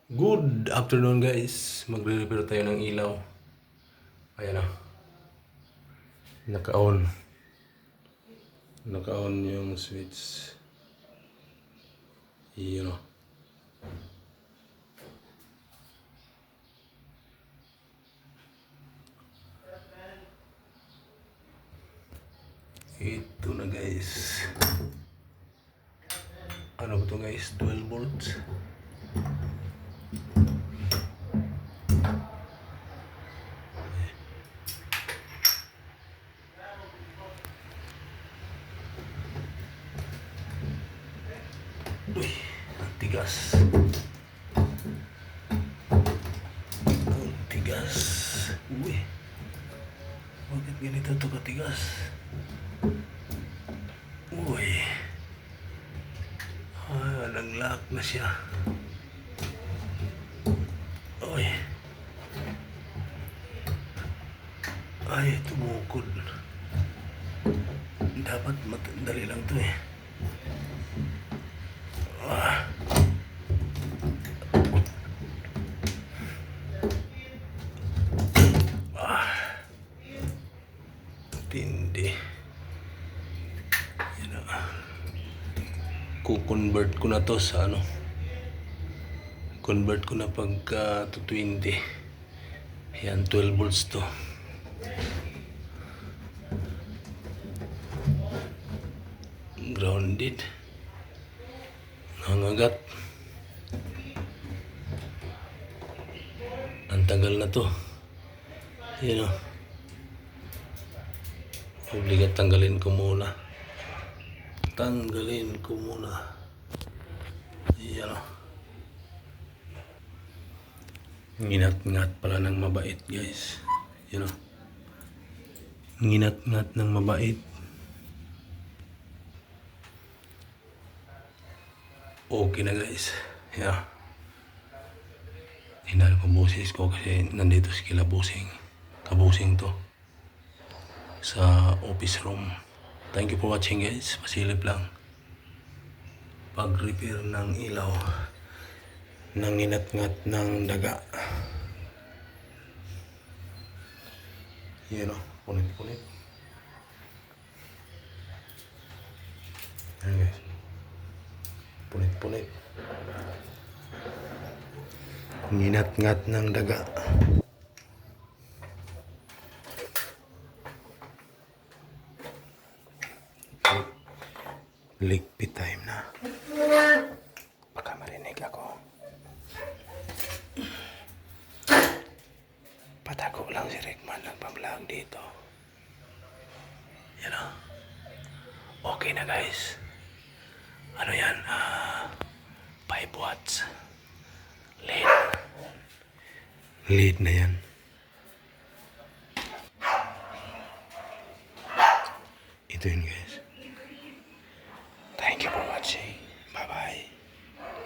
Good afternoon guys. Magre-repair tayo ng ilaw. Ayan na. Naka-on. Naka-on yung switch. Yun o. Ito na guys. Ano ba ito guys? 12 volts. Uy, ang tigas. Ang tigas. Uy. Bakit ganito ito katigas? Uy. Nag-lock na siya. Uy. Ay, tumukod. Dapat madali lang to eh. Tindi. Yan na. Ku-convert ko na to sa ano. Convert ko na pagka to 20. Yan, 12 volts to. Grounded. Nangagat. Ang tagal na to. Yan o. Obligat tanggalin ko muna. Tanggalin ko muna. Yan o. Nginat-ngat pala ng mabait guys. Yan o. Nginat-ngat ng mabait. Okay na guys. Yeah. Hinal ko boses ko kasi nandito si Kilabusing. Kabusing to. Sa office room. Thank you for watching guys. Pasilip lang. Pag-repair ng ilaw. Nanginat-ngat ng daga. Yan o. Punit-punit. Yan guys. Punit-punit. Nginat-ngat ng daga. Ligpit time na. Baka marinig ako. Patago lang si Rickman nagpa-vlog dito. Yan o. Okay na guys. Ano yan? 5 watts. LED. LED na yan. Ito yun guys.